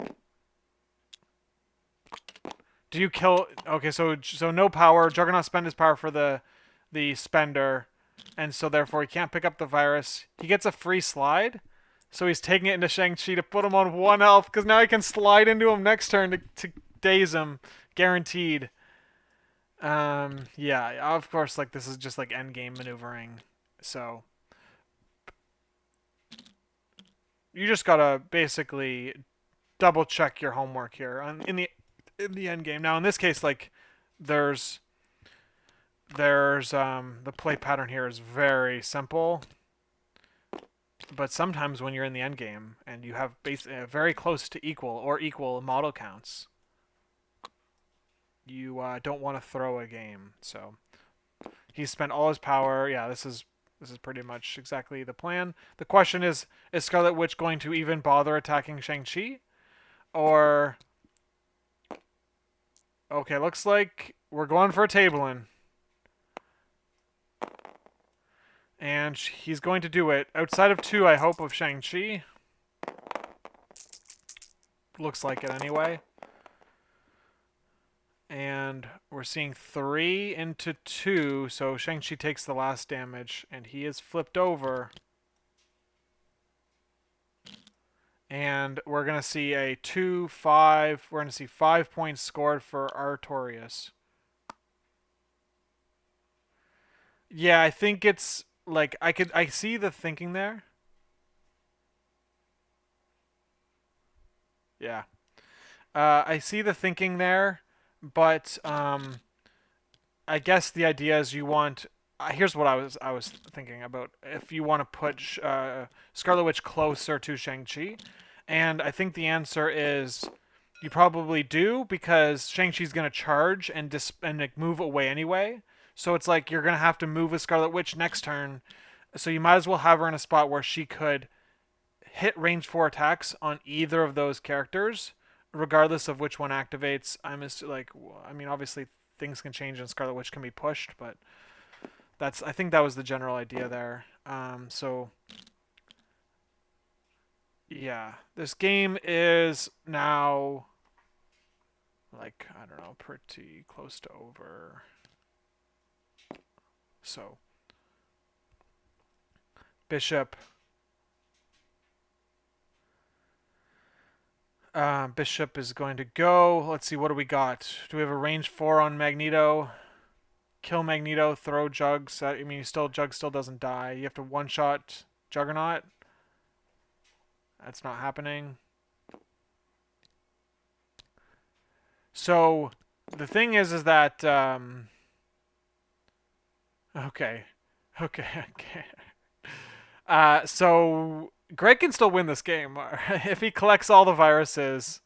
okay. Do you kill? Okay, so no power. Juggernaut spend his power for the spender, and so therefore he can't pick up the virus. He gets a free slide, so he's taking it into Shang-Chi to put him on 1 health because now he can slide into him next turn to daze him, guaranteed. Yeah, of course, like this is just like end game maneuvering, so you just gotta basically double check your homework here in the end game. Now in this case, like there's the play pattern here is very simple, but sometimes when you're in the end game and you have very close to equal model counts, you don't want to throw a game. So he spent all his power. Yeah, this is pretty much exactly the plan. The question is Scarlet Witch going to even bother attacking Shang-Chi? Or okay, looks like we're going for a table-in. And he's going to do it. Outside of 2, I hope, of Shang-Chi. Looks like it anyway. And we're seeing 3 into 2, so Shang-Chi takes the last damage, and he is flipped over. And we're going to see a 2-5. We're going to see 5 points scored for Artorias. Yeah, I think it's like I see the thinking there. Yeah. I see the thinking there, but I guess the idea is you want. Here's what I was thinking about. If you want to put Scarlet Witch closer to Shang-Chi, and I think the answer is you probably do because Shang-Chi's gonna charge and like move away anyway. So it's like you're gonna have to move with Scarlet Witch next turn. So you might as well have her in a spot where she could hit range 4 attacks on either of those characters, regardless of which one activates. I mean, obviously things can change and Scarlet Witch can be pushed, but I think that was the general idea there. So yeah, this game is now like, I don't know, pretty close to over. So Bishop Bishop is going to go. Let's see, what do we got? Do we have a range 4 on Magneto? Kill Magneto, throw Jugs. I mean, Jug still doesn't die. You have to one-shot Juggernaut. That's not happening. So the thing is that okay. So Greg can still win this game if he collects all the viruses,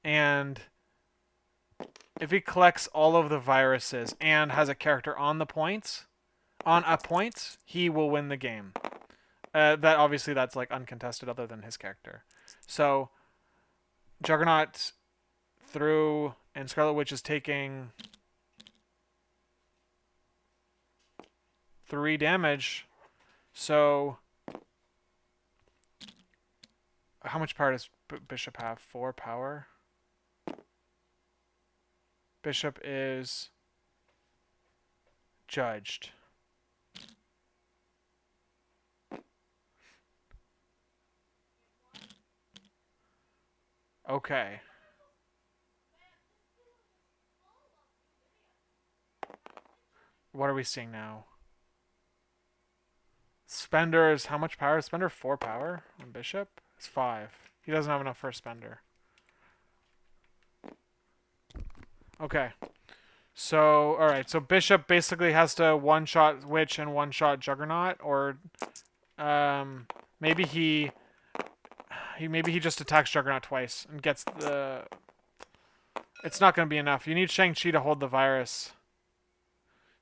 and if he collects all of the viruses and has a character on a point, he will win the game. That obviously that's like uncontested, other than his character. So Juggernaut through, and Scarlet Witch is taking 3 damage. So how much power does Bishop have? 4 power. Bishop is judged. Okay. What are we seeing now? Spender's, how much power? Spender 4 power on Bishop? It's 5. He doesn't have enough for a Spender. Okay. So, alright, so Bishop basically has to one-shot Witch and one-shot Juggernaut, or maybe he just attacks Juggernaut twice and gets the... It's not going to be enough. You need Shang-Chi to hold the virus.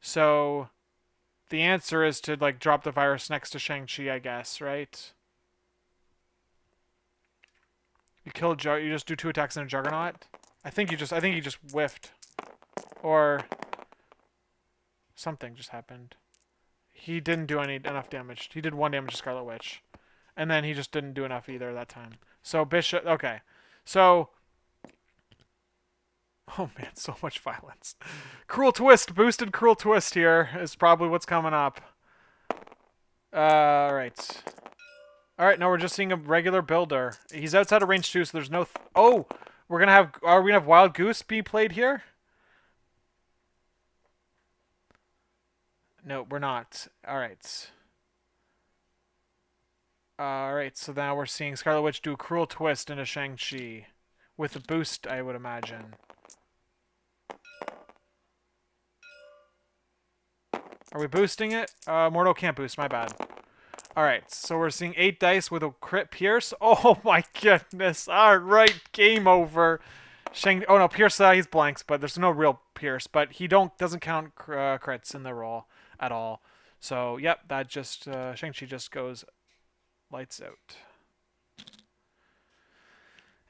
So the answer is to like drop the virus next to Shang-Chi, I guess, right? You just do 2 attacks in a Juggernaut. I think he just whiffed, or something just happened. He didn't do enough damage. He did 1 damage to Scarlet Witch, and then he just didn't do enough either that time. So Bishop, okay, so. Oh man, so much violence. Cruel Twist, boosted Cruel Twist here is probably what's coming up. Alright. Alright, now we're just seeing a regular builder. He's outside of range 2, so there's no... Oh! Are we gonna have Wild Goose be played here? No, we're not. Alright. Alright, so now we're seeing Scarlet Witch do a Cruel Twist into Shang-Chi. With a boost, I would imagine. Are we boosting it? Mortal can't boost, my bad. Alright, so we're seeing 8 dice with a crit Pierce. Oh my goodness. Alright, game over. Oh no, Pierce, he's blanks, but there's no real Pierce. But he doesn't count crits in the roll at all. So, yep, that just, Shang-Chi just goes lights out.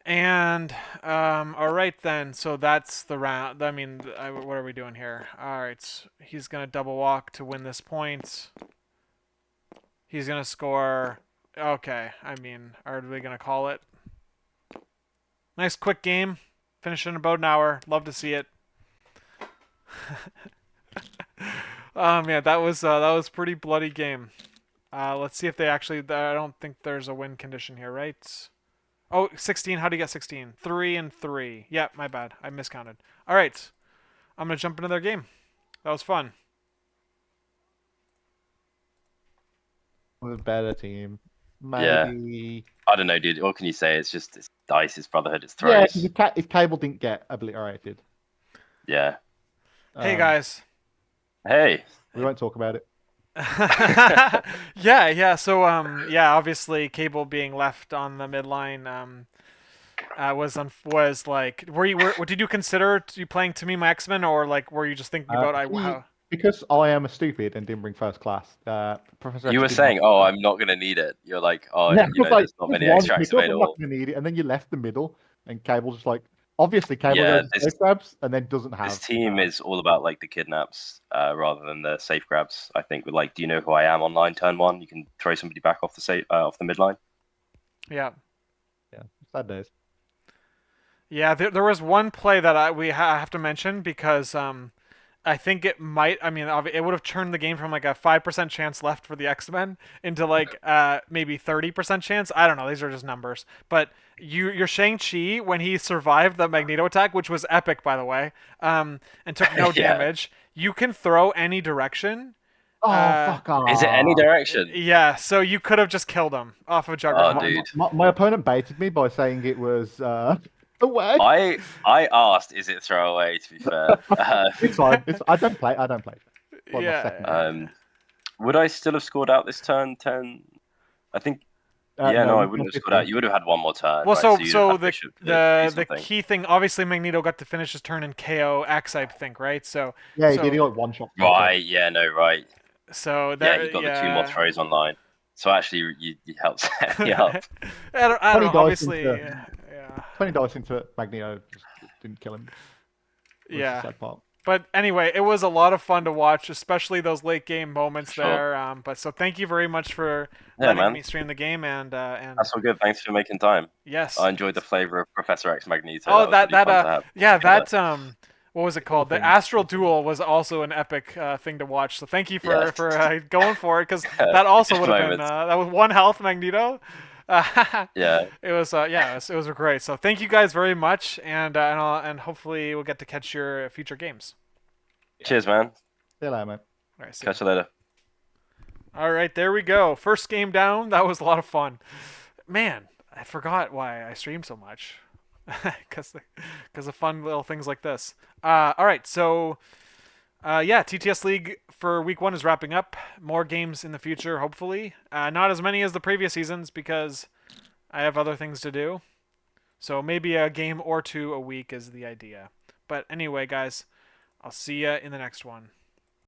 And, alright then, so that's the round. I mean, what are we doing here? Alright, he's going to double walk to win this point. He's going to score... Okay, I mean, are we going to call it? Nice quick game. Finish in about an hour. Love to see it. Oh man, that was pretty bloody game. Let's see if they actually... I don't think there's a win condition here, right? Oh, 16. How do you get 16? 3 and 3. Yeah, my bad. I miscounted. All right. I'm going to jump into their game. That was fun. With a better team. Maybe... Yeah. I don't know, dude. What can you say? It's just it's dice, it's brotherhood, it's throws. Yeah, if Cable didn't get obliterated. Yeah. Hey, guys. Hey. We won't talk about it. Yeah. So, yeah, obviously, Cable being left on the midline, was like, did you consider playing To Me My X-Men, or like, were you just thinking about because I am a stupid and didn't bring first class. Professor X You were didn't have saying, first "Oh, class. I'm not gonna need it." You're like, "Oh, Yeah, because like there's not there's many one extracts pickup, I'm not available." going to need it, and then you left the middle, and Cable just like obviously Cable Yeah, goes to safe grabs and then doesn't this have. team is all about like the kidnaps rather than the safe grabs. I think with like, do you know who I am online turn one? You can throw somebody back off the off the midline. Yeah. Yeah, sad days. Yeah, there was one play that I have to mention because I think it might. I mean, it would have turned the game from like a 5% chance left for the X-Men into like maybe 30% chance. I don't know. These are just numbers. But your Shang-Chi, when he survived the Magneto attack, which was epic by the way, and took no Yeah. damage, you can throw any direction. Oh Uh, fuck Is it any off! direction? yeah, so you could have just killed him off of Oh, Juggernaut. dude. My opponent baited me by saying it was away. I asked, is it throwaway? To be fair, It's fine. It's I don't play. I don't play. Well, my second game. Yeah. would I still have scored out this turn? 10. I think. Yeah, No, no, I you wouldn't got have scored 50. out. You would have had one more turn, Well, right? So you'd have so had Bishop to do the something. key thing, obviously Magneto got to finish his turn in KO X, I think, right? So Yeah, he so did. He like one shot. Right? Yeah, no, right. so Yeah, he that got the two more yeah. throws online. So actually, you helped set me I up. don't 20 know. dice Obviously, into yeah, 20 dice into Magneto just didn't kill him. Was the yeah. sad part. But anyway, it was a lot of fun to watch, especially those late game moments Sure. there. But so thank you very much for Yeah, letting man. me stream the game and That's all good. Thanks for making time. yes. I enjoyed the flavor of Professor X Magneto. Oh, That was really fun to have yeah, together. that what was it Cool called? The thing. Astral Duel was also an epic thing to watch. So thank you Yes. for going for it because that also Good would have been moments. that was one health Magneto. Yeah. It was it was great. So thank you guys very much, and hopefully we'll get to catch your future games. Cheers, man. See you later, mate. All right, see ya. Catch you later. All right, there we go. First game down. That was a lot of fun. Man, I forgot why I stream so much. Because of fun little things like this. All right, so yeah, TTS League for week 1 is wrapping up. More games in the future, hopefully. Not as many as the previous seasons because I have other things to do. So maybe a game or two a week is the idea. But anyway, guys, I'll see ya in the next one.